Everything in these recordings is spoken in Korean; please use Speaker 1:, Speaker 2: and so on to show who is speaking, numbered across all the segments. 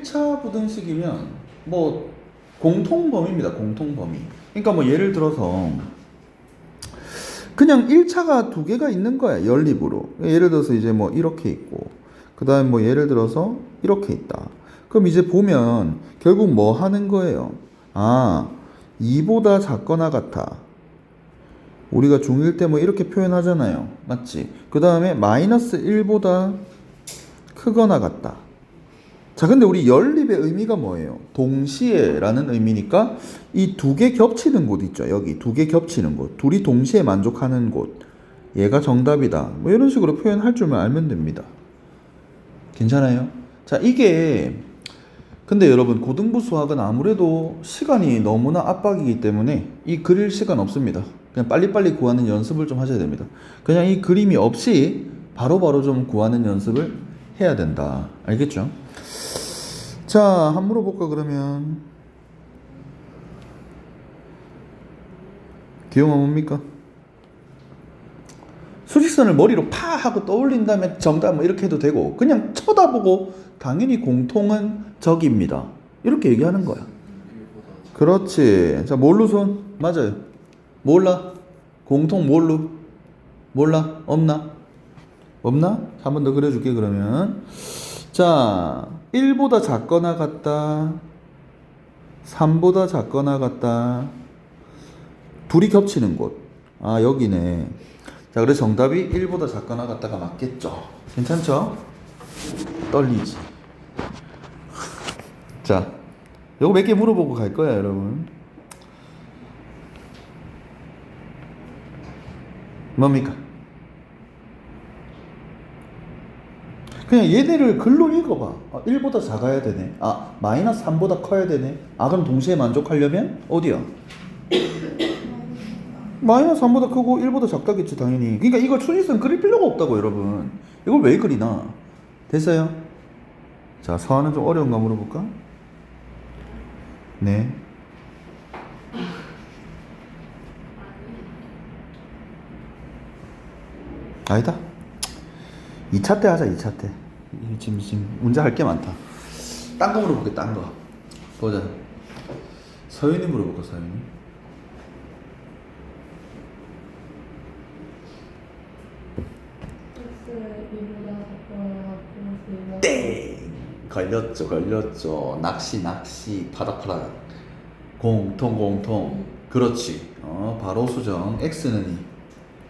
Speaker 1: 1차 부등식이면 뭐 공통범위입니다. 공통범위. 그러니까 뭐 예를 들어서 그냥 1차가 두 개가 있는 거야. 연립으로. 예를 들어서 이제 뭐 이렇게 있고 그 다음에 뭐 예를 들어서 이렇게 있다. 그럼 이제 보면 결국 뭐 하는 거예요? 아, 2보다 작거나 같아. 우리가 중1 때 뭐 이렇게 표현하잖아요. 맞지? 그 다음에 마이너스 1보다 크거나 같다. 자, 근데 우리 연립의 의미가 뭐예요? 동시에 라는 의미니까 이 두 개 겹치는 곳 있죠. 여기 두 개 겹치는 곳. 둘이 동시에 만족하는 곳. 얘가 정답이다. 뭐 이런 식으로 표현할 줄만 알면 됩니다. 괜찮아요? 자, 이게 근데 여러분 고등부 수학은 아무래도 시간이 너무나 압박이기 때문에 이 그릴 시간 없습니다. 그냥 빨리빨리 구하는 연습을 좀 하셔야 됩니다. 그냥 이 그림이 없이 바로바로 좀 구하는 연습을 해야 된다. 알겠죠? 자, 한번 물어볼까 그러면. 기호가 뭡니까? 수직선을 머리로 파 하고 떠올린 다음에 정답 뭐 이렇게 해도 되고 그냥 쳐다보고 당연히 공통은 저기입니다. 이렇게 얘기하는 거야. 그렇지. 자, 뭘로 손? 맞아요. 몰라? 공통 뭘로? 몰라? 없나? 없나? 한 번 더 그려줄게 그러면. 자, 1보다 작거나 같다. 3보다 작거나 같다. 둘이 겹치는 곳. 아, 여기네. 자, 그래서 정답이 1보다 작거나 같다가 맞겠죠? 괜찮죠? 떨리지. 자, 요거 몇 개 물어보고 갈 거야, 여러분. 뭡니까? 그냥 얘네를 글로 읽어봐. 아, 1보다 작아야 되네. 아, 마이너스 3보다 커야 되네. 아, 그럼 동시에 만족하려면 어디야? 마이너스 3보다 크고 1보다 작다겠지 당연히. 그러니까 이걸 수직선 그릴 필요가 없다고 여러분. 이걸 왜 그리나? 됐어요? 자, 서하는 좀 어려운 거 물어볼까? 네. 아니다. 2차 때 하자. 2차 때. 지금 문제 할 게 많다. 딴 거 물어볼게. 딴 거. 보자. 서윤이 물어볼까 서윤이? 땡! 걸렸죠. 낚시, 파닥파닥. 공통. 그렇지. 바로 수정. X는 2.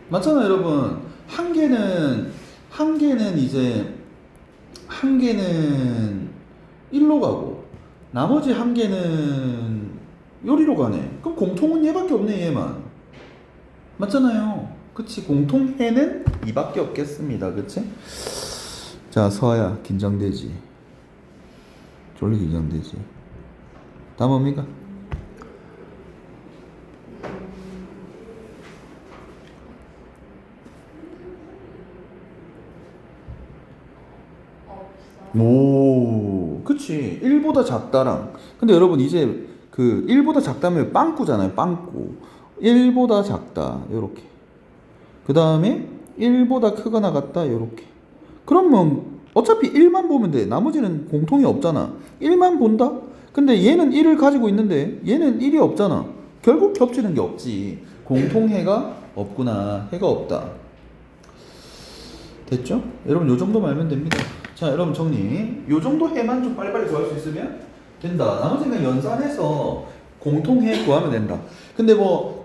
Speaker 1: 맞잖아, 여러분. 한 개는 1로 가고, 나머지 한 개는 요리로 가네. 그럼 공통은 얘밖에 없네, 얘만. 맞잖아요. 그치? 공통해는 2밖에 없겠습니다. 그치? 자, 서아야, 긴장되지. 졸리 긴장되지. 다음 뭡니까? 오, 그치. 1보다 작다랑. 근데 여러분, 이제 그 1보다 작다면 빵꾸잖아요. 빵꾸. 1보다 작다. 요렇게. 그 다음에 1보다 크거나 같다. 요렇게. 그러면 어차피 1만 보면 돼. 나머지는 공통이 없잖아. 1만 본다? 근데 얘는 1을 가지고 있는데 얘는 1이 없잖아. 결국 겹치는 게 없지. 공통해가 없구나. 해가 없다. 됐죠? 여러분 요 정도만 알면 됩니다. 자, 여러분 정리. 요 정도 해만 좀 빨리빨리 구할 수 있으면 된다. 나머지는 연산해서 공통해 구하면 된다. 근데 뭐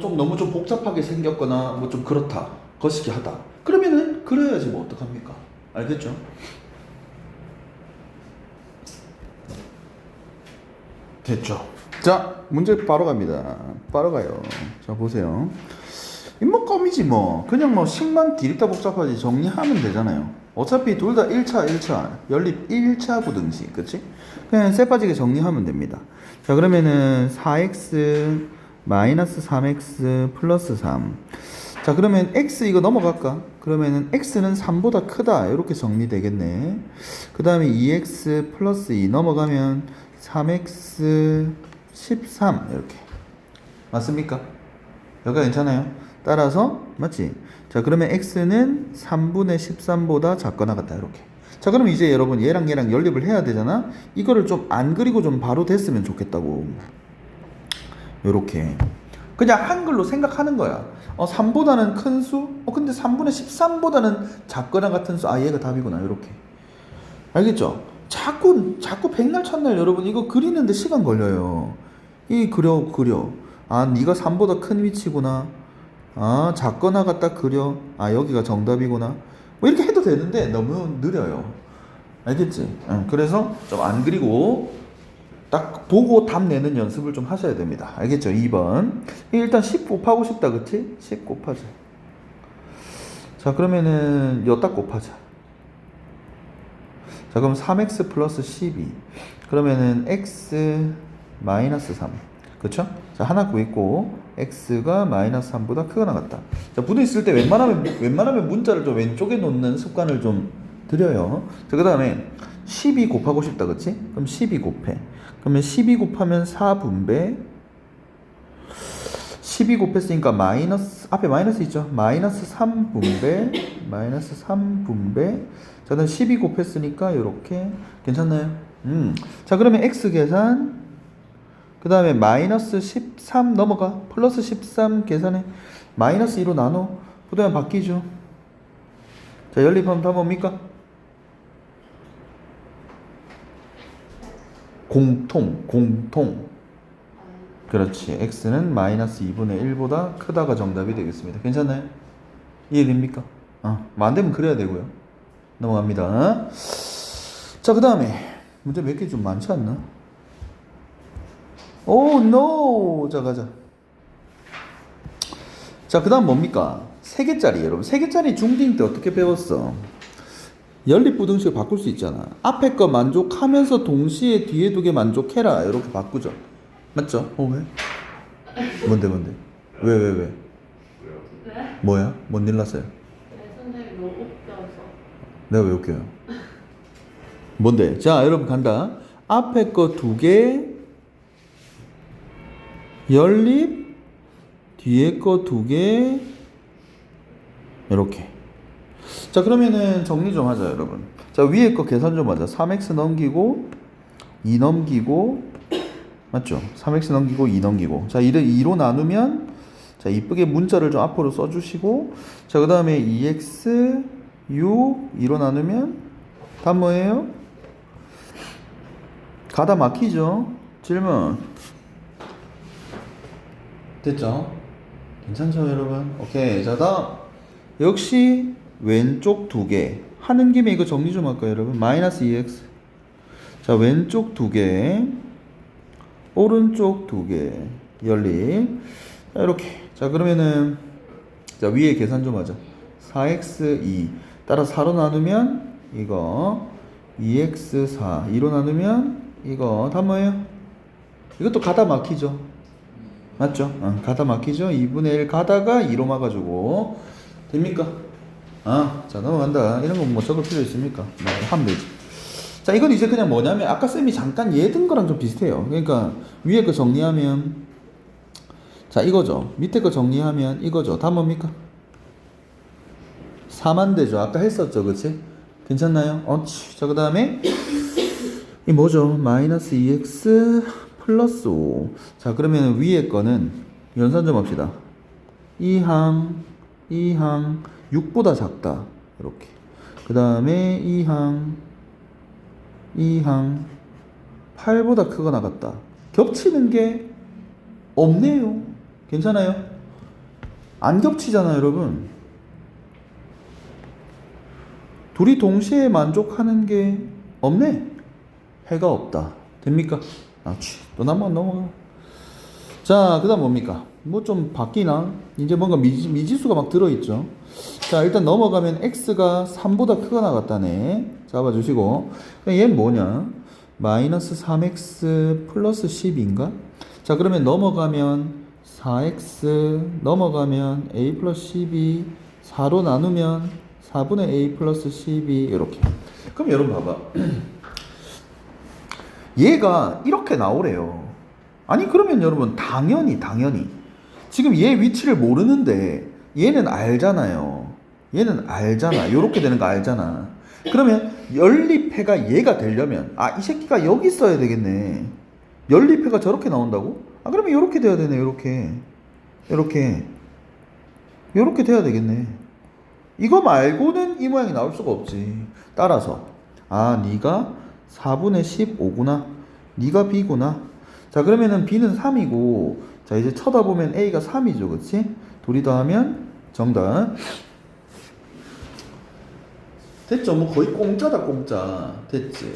Speaker 1: 좀 너무 좀 복잡하게 생겼거나 뭐 좀 그렇다. 거시기 하다. 그러면은 그래야지 뭐 어떡합니까? 알겠죠? 됐죠? 자, 문제 바로 갑니다. 바로 가요. 자, 보세요. 뭐 껌이지 뭐. 그냥 뭐 식만 디립다 복잡하지 정리하면 되잖아요. 어차피 둘 다 1차 연립 1차 부등식. 그치? 그냥 쎄 빠지게 정리하면 됩니다. 자, 그러면은 4x 마이너스 3x 플러스 3. 자, 그러면 x 이거 넘어갈까? 그러면은 x는 3보다 크다. 이렇게 정리되겠네. 그 다음에 2x 플러스 2 넘어가면 3x 13 이렇게. 맞습니까? 여기가 괜찮아요? 따라서 맞지? 자, 그러면 x는 3분의 13보다 작거나 같다. 이렇게. 자, 그럼 이제 여러분 얘랑 얘랑 연립을 해야 되잖아. 이거를 좀 안 그리고 좀 바로 됐으면 좋겠다고. 요렇게 그냥 한글로 생각하는 거야. 3보다는 큰 수? 근데 3분의 13보다는 작거나 같은 수. 얘가 답이구나. 요렇게. 알겠죠? 자꾸 백날 첫날 여러분 이거 그리는데 시간 걸려요. 그려. 네가 3보다 큰 위치구나. 작거나 같다 그려. 여기가 정답이구나. 뭐 이렇게 해도 되는데 너무 느려요. 알겠지? 그래서 좀 안 그리고 딱 보고 답 내는 연습을 좀 하셔야 됩니다. 알겠죠? 2번. 일단 10 곱하고 싶다, 그치? 10 곱하자. 자, 그러면은 여기다 곱하자. 자, 그럼 3x 플러스 12. 그러면은 x 마이너스 3. 그쵸? 자, 하나 구했고 x가 마이너스 3보다 크거나 같다. 자, 붙어 있을 때 웬만하면 문자를 좀 왼쪽에 놓는 습관을 좀 들여요. 자, 그 다음에 12 곱하고 싶다, 그치? 그럼 12 곱해. 그러면 12 곱하면 4분배. 12 곱했으니까 마이너스, 앞에 마이너스 있죠? 마이너스 3분배. 자, 그다음 12 곱했으니까 요렇게. 괜찮나요? 자, 그러면 x 계산. 그 다음에 마이너스 13 넘어가. 플러스 13 계산해. 마이너스 2로 나눠. 그 다음에 바뀌죠. 자, 연립하면 다 뭡니까? 공통. 그렇지. x는 마이너스 2분의 1보다 크다가 정답이 되겠습니다. 괜찮나요? 이해됩니까? 뭐 안 되면 그래야 되고요. 넘어갑니다. 자, 그 다음에 문제 몇 개 좀 많지 않나? 오, 노! 자, 가자. 자, 그 다음 뭡니까? 3개짜리, 여러분. 3개짜리 중딩 때 어떻게 배웠어? 연립부등식을 바꿀 수 있잖아. 앞에 거 만족하면서 동시에 뒤에 두 개 만족해라. 이렇게 바꾸죠. 맞죠? 왜? 뭔데? 왜?
Speaker 2: 왜?
Speaker 1: 뭐야? 뭔 일 났어요?
Speaker 2: 선생님이 너무 웃겨서.
Speaker 1: 내가 왜 웃겨요? 뭔데? 자, 여러분 간다. 앞에 거 2개 연립, 뒤에 거 2개 이렇게. 자, 그러면은 정리 좀 하자, 여러분. 자, 위에 거 계산 좀 하자. 3x 넘기고 2 넘기고 맞죠? 3x 넘기고 2 넘기고. 자, 2로 나누면 자, 이쁘게 문자를 좀 앞으로 써주시고. 자, 그 다음에 2x 6 2로 나누면 답 뭐예요? 가다 막히죠? 질문 됐죠? 괜찮죠, 여러분? 오케이. 자, 다음 역시 왼쪽 2개 하는 김에 이거 정리 좀 할까요, 여러분? 마이너스 2x. 자, 왼쪽 2개 오른쪽 2개 연립. 자, 이렇게. 자, 그러면은 자, 위에 계산 좀 하자. 4x 2 따라 4로 나누면 이거 2x 4 2로 나누면 이거 답 뭐예요? 이것도 가다 막히죠? 맞죠? 가다 막히죠? 2분의 1 가다가 2로 막아주고. 됩니까? 자, 넘어간다. 이런 거 뭐 적을 필요 있습니까? 하면 되지. 자, 이건 이제 그냥 뭐냐면 아까 쌤이 잠깐 얘 든 거랑 좀 비슷해요. 그러니까 위에 거 정리하면 자, 이거죠. 밑에 거 정리하면 이거죠. 다 뭡니까? 4만 되죠. 아까 했었죠. 그치? 괜찮나요? 자, 그 다음에 이 뭐죠? 마이너스 2x 플러스 5. 자, 그러면 위에 거는 연산 좀 합시다. 2항 6보다 작다. 이렇게. 그 다음에 2항 8보다 크거나 같다. 겹치는 게 없네요. 괜찮아요? 안 겹치잖아요, 여러분. 둘이 동시에 만족하는 게 없네. 해가 없다. 됩니까? 또 넘어가. 자, 그 다음 뭡니까? 뭐 좀 바뀌나? 이제 뭔가 미지수가 막 들어있죠. 자, 일단 넘어가면 x가 3보다 크거나 같다네. 잡아주시고. 얘는 뭐냐? 마이너스 3x 플러스 10인가? 자, 그러면 넘어가면 4x 넘어가면 a 플러스 12 4로 나누면 4분의 a 플러스 12 이렇게. 그럼 여러분 봐봐. 얘가 이렇게 나오래요. 아니, 그러면 여러분 당연히 지금 얘 위치를 모르는데 얘는 알잖아요. 얘는 알잖아. 요렇게 되는 거 알잖아. 그러면 연립해가 얘가 되려면 이 새끼가 여기 있어야 되겠네. 연립해가 저렇게 나온다고? 그러면 이렇게 돼야 되네. 이렇게 돼야 되겠네. 이거 말고는 이 모양이 나올 수가 없지. 따라서 네가 4분의 15구나. 네가 B구나. 자, 그러면은 B는 3이고, 자, 이제 쳐다보면 A가 3이죠. 그치? 둘이 더하면 정답. 됐죠? 뭐 거의 공짜다, 공짜. 됐지?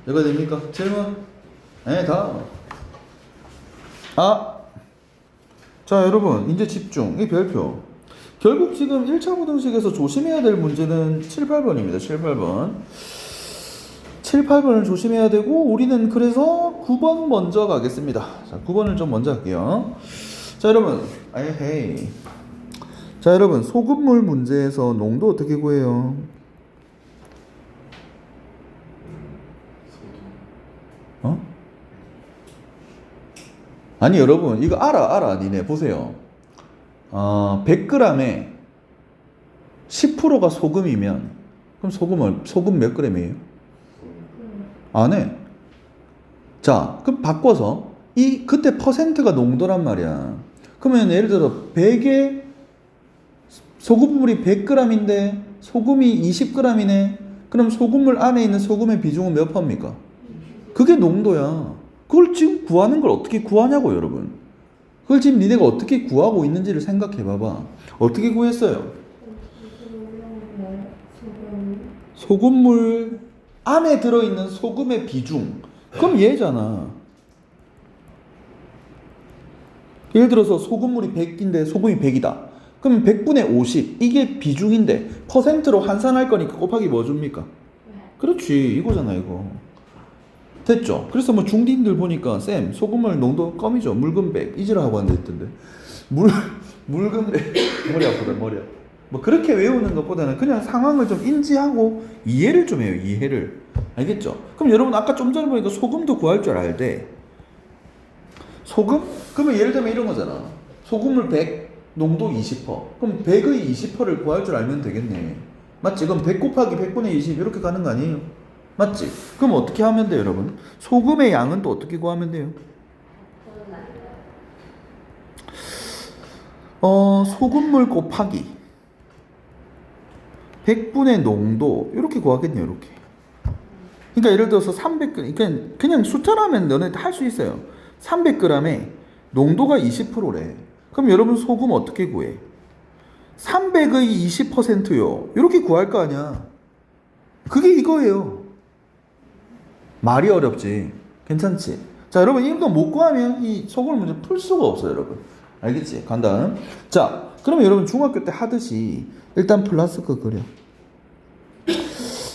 Speaker 1: 이거 됩니까? 질문? 네, 다음. 자, 여러분, 이제 집중. 이 별표. 결국 지금 1차 부등식에서 조심해야 될 문제는 7, 8번입니다. 7, 8번. 7, 8번을 조심해야 되고, 우리는 그래서 9번 먼저 가겠습니다. 자, 9번을 좀 먼저 할게요. 자, 여러분. 자, 여러분. 소금물 문제에서 농도 어떻게 구해요? 아니, 여러분. 이거 알아. 니네. 보세요. 100g에 10%가 소금이면, 그럼 소금 몇 g이에요? 안 해. 자, 그럼 바꿔서 그때 퍼센트가 농도란 말이야. 그러면 예를 들어 100에 소금물이 100g인데 소금이 20g이네. 그럼 소금물 안에 있는 소금의 비중은 몇 퍼입니까? 그게 농도야. 그걸 지금 구하는 걸 어떻게 구하냐고, 여러분. 그걸 지금 니네가 어떻게 구하고 있는지를 생각해 봐봐. 어떻게 구했어요? 소금물 안에 들어있는 소금의 비중. 그럼 얘잖아. 예를 들어서 소금물이 100인데 소금이 100이다. 그러면 100분의 50. 이게 비중인데 퍼센트로 환산할 거니까 곱하기 뭐 줍니까? 그렇지. 이거잖아, 이거. 됐죠? 그래서 뭐 중딩들 보니까 쌤 소금물 농도 껌이죠. 묽은 100. 이지라고 하는 데 있던데. 묽은 100. 머리 아프다, 머리 아파. 뭐 그렇게 외우는 것보다는 그냥 상황을 좀 인지하고 이해를 좀 해요. 이해를. 알겠죠? 그럼 여러분 아까 좀 전에 보니까 소금도 구할 줄 알대. 소금? 그러면 예를 들면 이런 거잖아. 소금물 100, 농도 20%. 그럼 100의 20%를 구할 줄 알면 되겠네. 맞지? 그럼 100 곱하기 100분의 20 이렇게 가는 거 아니에요? 맞지? 그럼 어떻게 하면 돼요, 여러분? 소금의 양은 또 어떻게 구하면 돼요? 소금물 곱하기 100분의 농도 이렇게 구하겠네요. 이렇게. 그러니까 예를 들어서 300g, 그냥 숫자라면 너네 할 수 있어요. 300g에 농도가 20%래. 그럼 여러분 소금 어떻게 구해? 300의 20%요. 이렇게 구할 거 아니야. 그게 이거예요. 말이 어렵지. 괜찮지? 자, 여러분 이거 못 구하면 이 소금물 문제 풀 수가 없어요, 여러분. 알겠지? 간다. 자, 그러면 여러분 중학교 때 하듯이 일단 플러스 거 그려.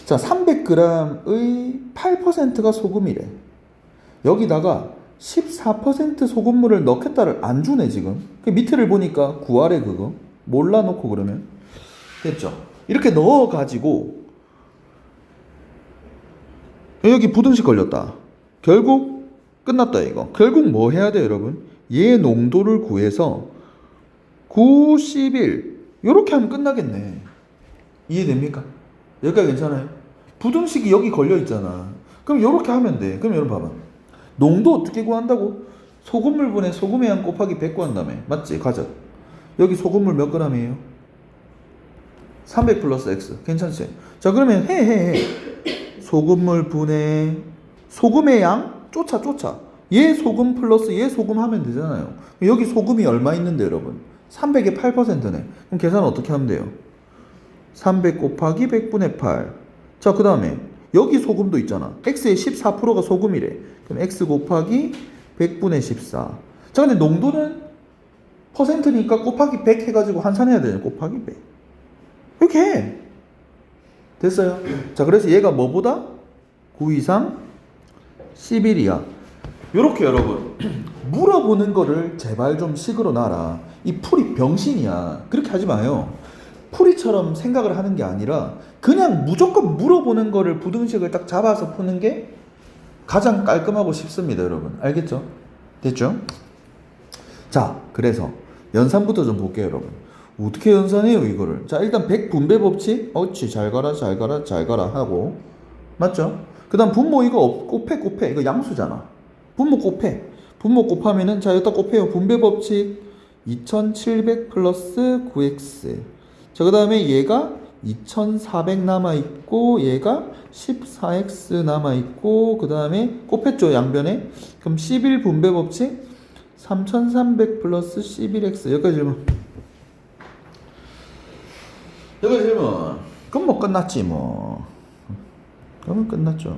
Speaker 1: 자, 300g의 8%가 소금이래. 여기다가 14% 소금물을 넣겠다를 안 주네, 지금. 그 밑에를 보니까 구하래, 그거. 몰라놓고 그러면. 됐죠? 이렇게 넣어가지고, 여기 부등식 걸렸다. 결국, 끝났다, 이거. 결국 뭐 해야 돼요, 여러분? 얘 농도를 구해서 91. 요렇게 하면 끝나겠네. 이해됩니까? 여기까지 괜찮아요? 부등식이 여기 걸려있잖아. 그럼 요렇게 하면 돼. 그럼 여러분 봐봐. 농도 어떻게 구한다고? 소금물분의 소금의 양 곱하기 100 구한다며. 맞지? 가자. 여기 소금물 몇 g이에요? 300 플러스 x. 괜찮지? 자, 그러면 해. 소금물 분의 소금의 양 쫓아. 얘 소금 플러스 얘 소금 하면 되잖아요. 여기 소금이 얼마 있는데, 여러분? 300의 8%네. 그럼 계산 어떻게 하면 돼요? 300 곱하기 100분의 8. 자, 그 다음에 여기 소금도 있잖아. x의 14%가 소금이래. 그럼 x 곱하기 100분의 14. 자, 근데 농도는 퍼센트니까 곱하기 100 해가지고 환산해야 되잖아. 곱하기 100. 이렇게 해. 됐어요? 자, 그래서 얘가 뭐보다? 9 이상 11이야. 요렇게 여러분 물어보는 거를 제발 좀 식으로 놔라. 이 풀이 병신이야. 그렇게 하지 마요. 풀이처럼 생각을 하는 게 아니라 그냥 무조건 물어보는 거를 부등식을 딱 잡아서 푸는 게 가장 깔끔하고 쉽습니다, 여러분. 알겠죠? 됐죠? 자, 그래서 연산부터 좀 볼게요, 여러분. 어떻게 연산해요, 이거를? 자, 일단 100 분배 법칙. 어찌 잘 가라 하고. 맞죠? 그 다음 분모 이거 곱해. 이거 양수잖아. 분모 곱해. 분모 곱하면은, 자, 여기다 곱해요. 분배 법칙. 2700 플러스 9x. 자, 그 다음에 얘가 2400 남아있고, 얘가 14x 남아있고, 그 다음에 곱했죠, 양변에. 그럼 11 분배 법칙. 3300 플러스 11x. 여기까지 질문. 여기까지 질문. 그럼 뭐 끝났지, 뭐. 그러면 끝났죠.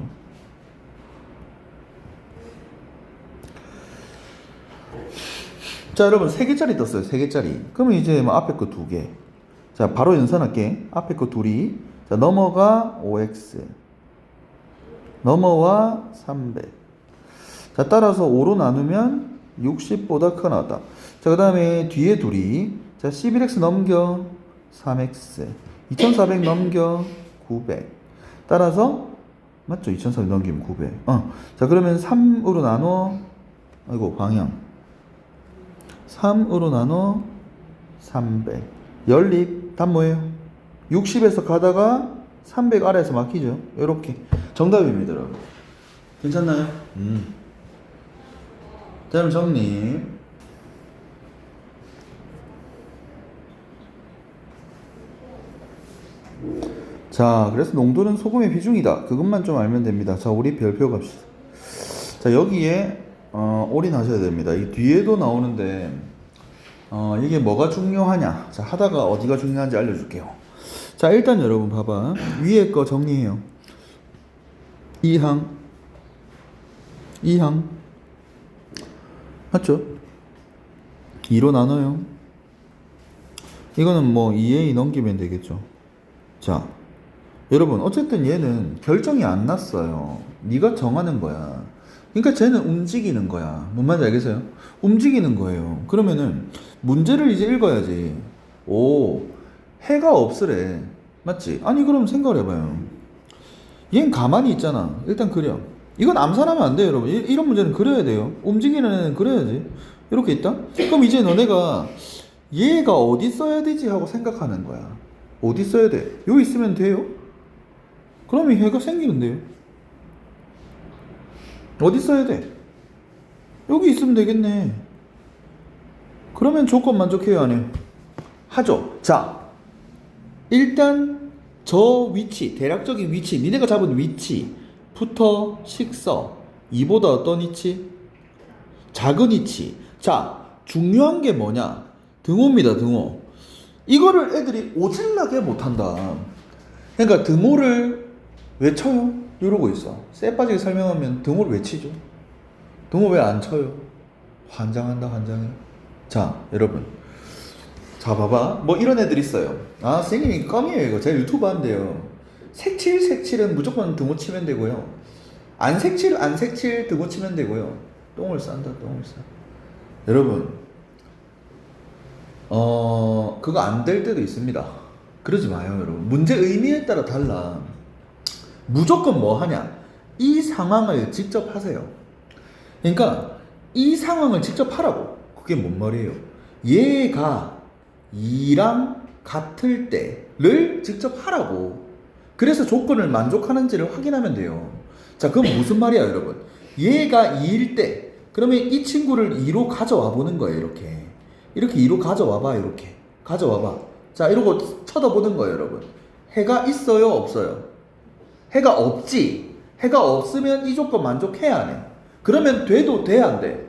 Speaker 1: 자, 여러분, 3개짜리 떴어요. 3개짜리. 그러면 이제 뭐 앞에 거 2개. 자, 바로 연산할게. 앞에 거 둘이. 자, 넘어가 5x. 넘어와 300. 자, 따라서 5로 나누면 60보다 크 나왔다. 자, 그 다음에 뒤에 둘이. 자, 11x 넘겨 3x. 2400 넘겨 900. 따라서, 맞죠? 2400 넘기면 900. 자, 그러면 3으로 나눠. 아이고, 방향. 3으로 나눠 300. 연립. 답 뭐예요? 60에서 가다가 300 아래에서 막히죠. 요렇게. 정답입니다, 여러분. 괜찮나요? 자, 그럼 정리. 자, 그래서 농도는 소금의 비중이다. 그것만 좀 알면 됩니다. 자, 우리 별표 갑시다. 자, 여기에 올인하셔야 됩니다. 이 뒤에도 나오는데 이게 뭐가 중요하냐. 자, 하다가 어디가 중요한지 알려줄게요. 자, 일단 여러분 봐봐. 위에 거 정리해요. 2항 맞죠? 2로 나눠요. 이거는 뭐 2a 넘기면 되겠죠. 자, 여러분 어쨌든 얘는 결정이 안 났어요. 네가 정하는 거야. 그러니까 쟤는 움직이는 거야. 뭔 말인지 알겠어요? 움직이는 거예요. 그러면은 문제를 이제 읽어야지. 오, 해가 없으래. 맞지? 아니 그럼 생각을 해봐요. 얘는 가만히 있잖아. 일단 그려. 이건 암산하면 안 돼요, 여러분. 이런 문제는 그려야 돼요. 움직이는 애는 그려야지. 이렇게 있다? 그럼 이제 너네가 얘가 어디 써야 되지 하고 생각하는 거야. 어디 써야 돼? 여기 있으면 돼요? 그러면 해가 생기는데요. 어디 써야 돼? 여기 있으면 되겠네. 그러면 조건 만족해요, 안 해요? 하죠. 자, 일단 저 위치, 대략적인 위치, 니네가 잡은 위치부터 식서. 이보다 어떤 위치? 작은 위치. 자, 중요한 게 뭐냐? 등호입니다, 등호. 이거를 애들이 오질나게 못한다. 그러니까 등호를 외쳐요. 이러고 있어. 쎄 빠지게 설명하면 등호를 외치죠. 등호 왜 안 쳐요? 환장한다, 환장해. 자, 여러분. 자, 봐봐. 뭐 이런 애들 있어요. 아, 선생님이 껌이에요, 이거. 제가 유튜브 하는데요. 색칠은 무조건 등호 치면 되고요. 안 색칠 등호 치면 되고요. 똥을 싼다, 똥을 싸. 여러분, 그거 안 될 때도 있습니다. 그러지 마요, 여러분. 문제 의미에 따라 달라. 무조건 뭐 하냐? 이 상황을 직접 하세요. 그러니까 이 상황을 직접 하라고. 그게 뭔 말이에요? 얘가 2랑 같을 때를 직접 하라고. 그래서 조건을 만족하는지를 확인하면 돼요. 자, 그건 무슨 말이야, 여러분? 얘가 2일 때, 그러면 이 친구를 2로 가져와 보는 거예요, 이렇게. 이렇게 2로 가져와봐, 이렇게. 가져와봐. 자, 이러고 쳐다보는 거예요, 여러분. 해가 있어요, 없어요? 해가 없지. 해가 없으면 이 조건 만족해야 안 해. 그러면 돼도 돼, 안 돼?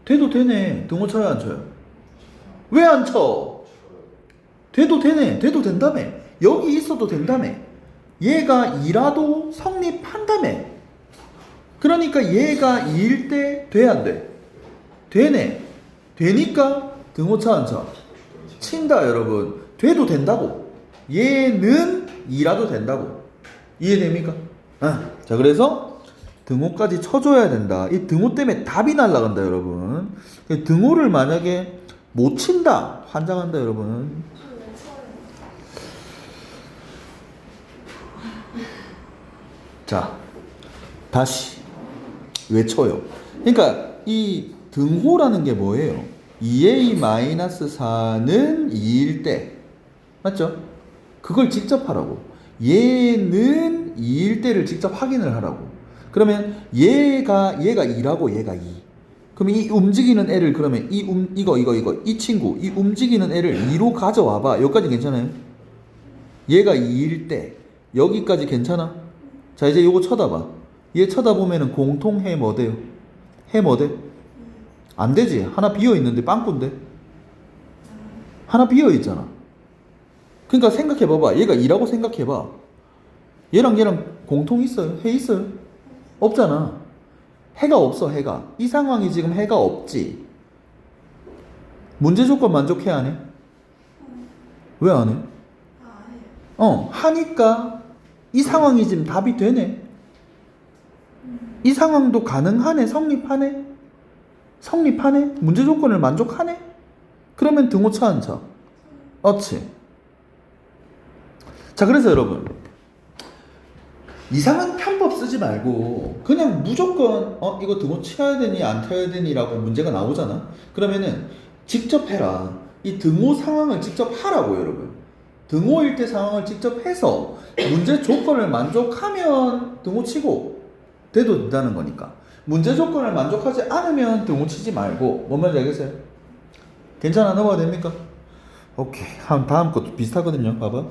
Speaker 1: 돼도 되네. 등호 쳐요, 안 쳐요? 왜 안 쳐? 돼도 되네. 돼도 된다며. 여기 있어도 된다며. 얘가 2라도 성립한다며. 그러니까 얘가 2일 때 돼, 안 돼? 되네. 되니까 등호 쳐, 안 쳐? 친다, 여러분. 돼도 된다고. 얘는 2라도 된다고. 이해됩니까? 자, 그래서 등호까지 쳐줘야 된다. 이 등호 때문에 답이 날라간다, 여러분. 등호를 만약에 못 친다, 환장한다, 여러분. 자, 다시 외쳐요. 그러니까 이 등호라는 게 뭐예요? 2a-4는 2일 때, 맞죠? 그걸 직접 하라고. 얘는 2일 때를 직접 확인을 하라고. 그러면 얘가 2라고 얘가 2. 그럼 이 움직이는 애를 그러면 이거 이 친구 이 움직이는 애를 2로 가져와봐. 여기까지 괜찮아요? 얘가 2일 때 여기까지 괜찮아? 자 이제 요거 쳐다봐. 얘 쳐다보면은 공통해 뭐 돼요? 해 뭐 돼? 안 되지. 하나 비어 있는데 빵꾸인데. 하나 비어 있잖아. 그러니까 생각해 봐봐. 얘가 2라고 생각해 봐. 얘랑 공통 있어요? 해 있어요? 없잖아. 해가 없어. 해가. 이 상황이 지금 해가 없지. 문제 조건 만족해 안 해? 왜 안 해? 하니까 이 상황이 지금 답이 되네. 이 상황도 가능하네. 성립하네. 성립하네. 문제 조건을 만족하네. 그러면 등호차 안 차? 어치. 자 그래서 여러분 이상한 편법 쓰지 말고 그냥 무조건 이거 등호 쳐야 되니 안 쳐야 되니 라고 문제가 나오잖아. 그러면은 직접 해라. 이 등호 상황을 직접 하라고 여러분. 등호일 때 상황을 직접 해서 문제 조건을 만족하면 등호 치고 돼도 된다는 거니까. 문제 조건을 만족하지 않으면 등호 치지 말고. 뭔 말인지 알겠어요? 괜찮아? 넘어가도 됩니까? 오케이. 다음 것도 비슷하거든요. 봐봐.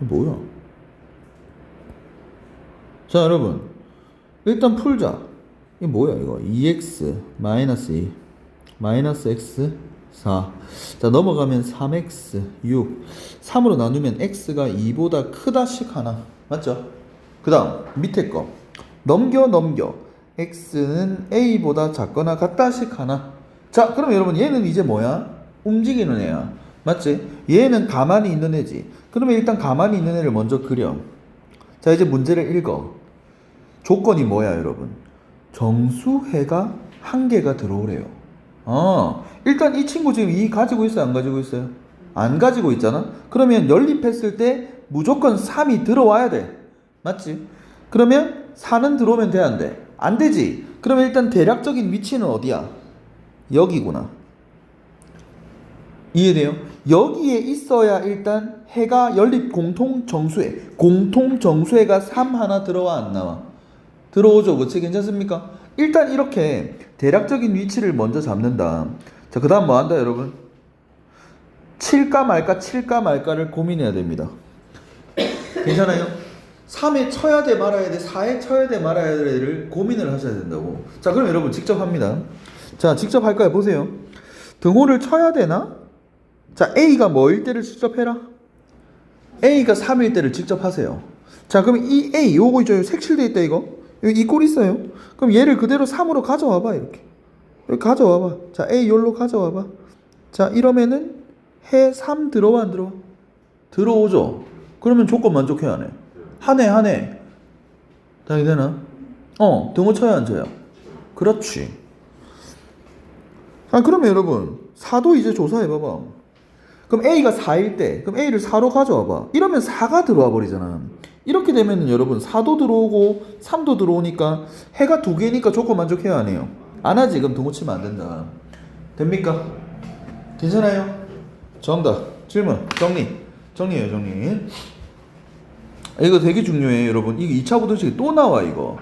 Speaker 1: 뭐야? 자 여러분 일단 풀자. 이게 뭐야 이거? 2x 마이너스 2 마이너스 x 4. 자 넘어가면 3x 6 3으로 나누면 x가 2보다 크다씩 하나. 맞죠? 그 다음 밑에 거 넘겨 x는 a보다 작거나 같다씩 하나. 자 그럼 여러분 얘는 이제 뭐야? 움직이는 애야. 맞지? 얘는 가만히 있는 애지. 그러면 일단 가만히 있는 애를 먼저 그려. 자 이제 문제를 읽어. 조건이 뭐야 여러분? 정수해가 한 개가 들어오래요. 일단 이 친구 지금 2 가지고 있어요? 안 가지고 있어요? 안 가지고 있잖아? 그러면 연립했을 때 무조건 3이 들어와야 돼. 맞지? 그러면 4는 들어오면 돼? 안 돼? 안 되지. 그러면 일단 대략적인 위치는 어디야? 여기구나. 이해돼요? 여기에 있어야 일단 해가 연립 공통정수해가 3 하나 들어와 안 나와? 들어오죠. 그치? 괜찮습니까? 일단 이렇게 대략적인 위치를 먼저 잡는다. 자, 그 다음 뭐 한다 여러분? 칠까 말까를 고민해야 됩니다. 괜찮아요? 3에 쳐야 돼 말아야 돼 4에 쳐야 돼 말아야 돼를 고민을 하셔야 된다고. 자 그럼 여러분 직접 합니다. 자 직접 할까요? 보세요. 등호를 쳐야 되나? 자 A가 뭐일 때를 직접 해라. A가 3일 때를 직접 하세요. 자 그럼 이 A 요거 있죠. 색칠돼 있다 이거. 여기 이 꼴 있어요. 그럼 얘를 그대로 3으로 가져와봐. 이렇게 여기 가져와봐. 자 A 요로 가져와봐. 자 이러면은 해 3 들어와 안 들어와? 들어오죠. 그러면 조건 만족해 안 해? 하네. 당연히 되나? 등호 쳐야 안 쳐야? 그렇지. 그러면 여러분 4도 이제 조사해봐봐. 그럼 A가 4일 때 그럼 A를 4로 가져와봐. 이러면 4가 들어와 버리잖아. 이렇게 되면은 여러분 4도 들어오고 3도 들어오니까 해가 2개니까 조건 만족해야 안 해요? 안 하지. 그럼 등호 치면 안 된다. 됩니까? 괜찮아요? 정답. 질문. 정리해요 정리. 이거 되게 중요해 여러분. 이게 2차 부등식이 또 나와. 이거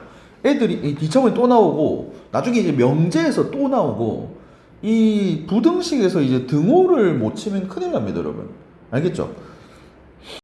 Speaker 1: 애들이 2차 부등식이 또 나오고 나중에 이제 명제에서 또 나오고 이 부등식에서 이제 등호를 못 치면 큰일 납니다 여러분. 알겠죠?